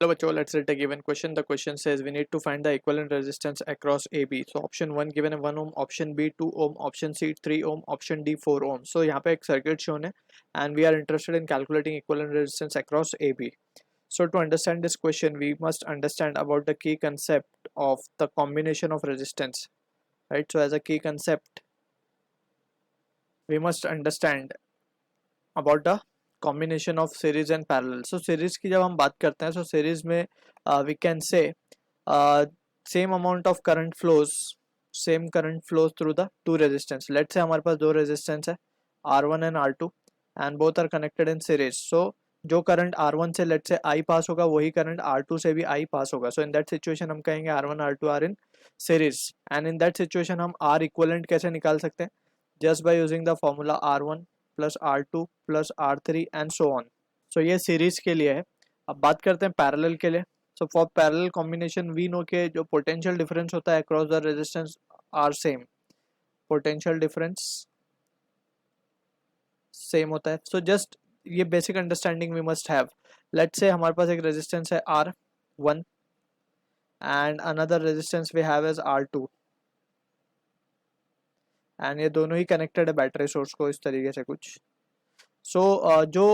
Hello bachcho, let's read a given question. The question says we need to find the equivalent resistance across AB. So option 1 given है 1 ohm, option B 2 ohm, option C 3 ohm, option D 4 ohm. So यहाँ पे एक circuit shown है and we are interested in calculating equivalent resistance across AB. So to understand this question, we must understand about the key concept of the combination of resistance, right? So as a key concept, we must understand about the combination of series and parallel. So series की जब हम बात करते हैं, so series में we can say same amount of current flows through the two resistance. Let's say हमारे पास दो resistance है R1 and R2 and both are connected in series. So जो करंट R1 से let's say I पास होगा वही current R2 से भी I पास होगा. So in that situation हम कहेंगे R1 R2 are in series and in that situation हम R equivalent कैसे निकाल सकते हैं? Just by using the formula R1 plus R2 plus R3 and so on. So ये सीरीज के लिए है. अब बात करते हैं पैरेलल के लिए. So for parallel combination we know के जो potential difference होता है across the resistance are same. Potential difference same होता है. So just ये basic understanding we must have. Let's say हमारे पास एक resistance है R1 and another resistance we have is R2 and ये दोनों ही connected है बैटरी सोर्स को इस तरीके से कुछ. So जो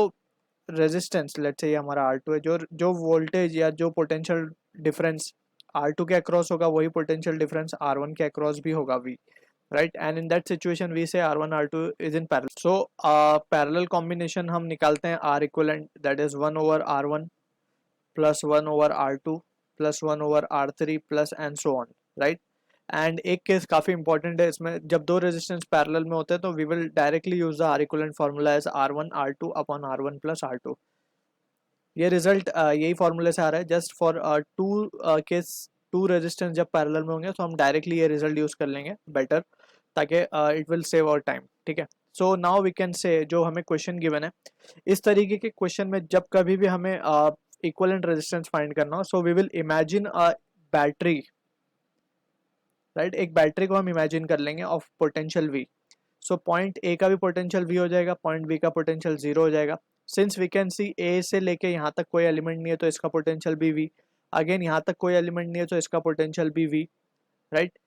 रेजिस्टेंस लेट्स से ये हमारा R2 है, जो वोल्टेज या जो पोटेंशियल डिफरेंस R2 के अक्रॉस होगा वही पोटेंशियल डिफरेंस R1 के अक्रॉस भी होगा V, right. And in that situation we say R1 R2 is in parallel. So parallel combination हम निकालते हैं R equivalent that is 1 over R1 plus 1 over R2 plus 1 over R3 plus and so on, right. And एक case काफी important है इसमें, जब दो resistance parallel में होते हैं तो we will directly use the R equivalent formula as R1 R2 upon R1 plus R2. ये रिजल्ट यही फॉर्मूले से आ रहा है. जस्ट फॉर टू रेजिस्टेंस जब पैरेलल में होंगे तो हम डायरेक्टली ये रिजल्ट यूज कर लेंगे बेटर, ताकि it will save our time. ठीक है. सो नाउ वी कैन से जो हमें क्वेश्चन गिवन है, इस तरीके के क्वेश्चन में जब कभी भी हमें इक्विवेलेंट रेजिस्टेंस फाइंड करना हो, so we will imagine a battery, right. एक बैटरी को हम इमेजिन कर लेंगे of potential V. So point A का भी पोटेंशियल V हो जाएगा, पॉइंट बी का पोटेंशियल 0 हो जाएगा. सिंस वी कैन सी ए से लेके यहाँ तक कोई एलिमेंट नहीं है तो इसका पोटेंशियल भी V. अगेन यहाँ तक कोई एलिमेंट नहीं है तो इसका पोटेंशियल भी V, राइट.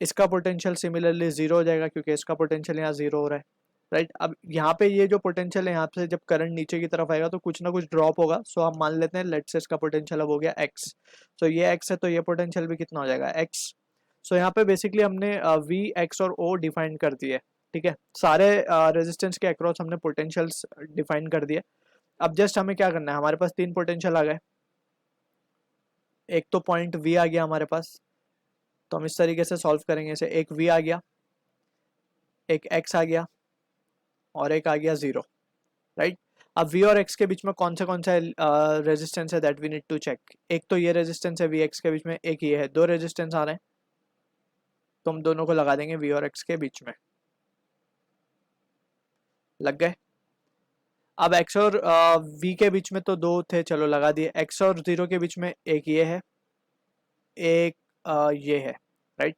इसका पोटेंशियल सिमिलरली 0 हो जाएगा क्योंकि इसका पोटेंशियल यहाँ 0 हो रहा है, राइट. अब यहाँ पे ये जो पोटेंशियल है यहाँ से जब करंट नीचे की तरफ आएगा तो कुछ ना कुछ ड्रॉप होगा. सो हम मान लेते हैं लेट्स से इसका पोटेंशियल अब हो गया x. सो ये x है तो ये पोटेंशियल भी कितना हो जाएगा x. सो यहाँ पे बेसिकली हमने V, x और O डिफाइन कर दिए. ठीक है. सारे रेजिस्टेंस के अक्रॉस हमने पोटेंशियल्स डिफाइन कर दिए. अब जस्ट हमें क्या करना है, हमारे पास तीन पोटेंशियल आ गए. एक तो पॉइंट V आ गया हमारे पास, तो हम इस तरीके से सॉल्व करेंगे इसे. एक V आ गया, एक x आ गया और एक आ गया 0, राइट. अब V और x के बीच में कौन सा रेजिस्टेंस है that we need to check. एक तो ये रेजिस्टेंस है V x के बीच में, एक ये है. दो रेजिस्टेंस आ रहे हैं तो हम दोनों को लगा देंगे V और x के बीच में. लग गए. अब x और v के बीच में तो दो थे, चलो लगा दिए. x और 0 के बीच में एक ये है, एक ये है, राइट.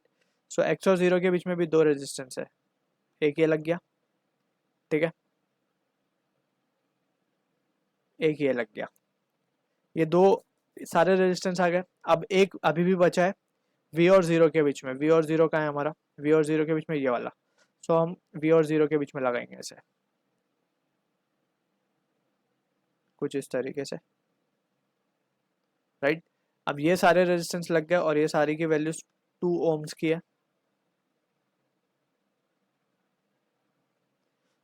सो x और 0 के बीच में भी दो रेजिस्टेंस है, एक ये लग गया, ठीक है, एक ये लग गया. ये दो सारे रेजिस्टेंस आ गए. अब एक अभी भी बचा है v और 0 के बीच में. v और 0 का है हमारा, v और 0 के बीच में ये वाला. सो हम v और 0 के बीच में लगाएंगे ऐसे कुछ इस तरीके से, राइट. अब ये सारे रेजिस्टेंस लग गए और ये सारी की वैल्यूज 2 ओम्स की है.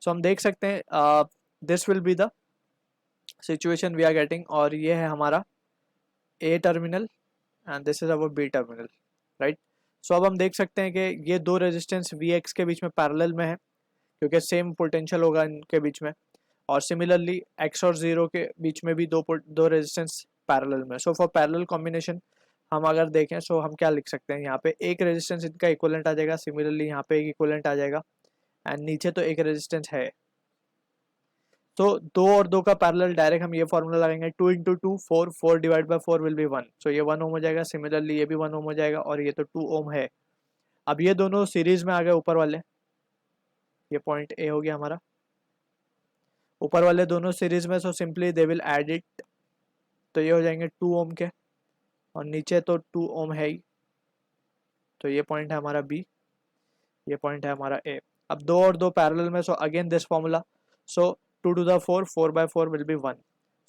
सो हम देख सकते हैं this will be the situation we are getting. और ये है हमारा A terminal and this is our B terminal, right. So अब हम देख सकते हैं कि ये दो रेजिस्टेंस वी एक्स के बीच में पैरेलल में है क्योंकि सेम पोटेंशियल होगा इनके बीच में. और सिमिलरली x और 0 के बीच में भी दो रेजिस्टेंस पैरेलल में. सो फॉर पैरेलल कॉम्बिनेशन हम अगर देखें सो हम क्या लिख सकते हैं, यहाँ पे एक रेजिस्टेंस इनका इक्विवेलेंट आ जाएगा, सिमिलरली यहाँ पे एक इक्विवेलेंट आ जाएगा एंड नीचे तो एक रेजिस्टेंस है. तो दो और दो का पैरेलल डायरेक्ट हम ये फॉर्मूला लगाएंगे 2 into 2 4, 4 divide by 4 will be 1. सो ये 1 ओम हो जाएगा, सिमिलरली ये भी 1 ओम हो जाएगा और ये तो 2 ओम है. अब ये दोनों सीरीज में आ गए ऊपर वाले, ये पॉइंट ए हो गया हमारा. ऊपर वाले दोनों सीरीज में, so simply they will add it तो ये हो जाएंगे 2 ओम के, और नीचे तो 2 ओम है ही, तो ये पॉइंट है हमारा बी, ये पॉइंट है हमारा ए। अब 2 और 2 पैरेलल में, so again this formula, so 2 to the 4, 4/4 will be 1,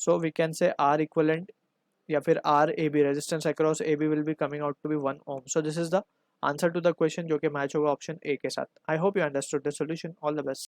so we can say R equivalent या फिर R A B, resistance across A B will be coming out to be 1 ohm. So this is the answer to the question, जो कि match होगा option A के साथ। I hope you understood the solution. All the best.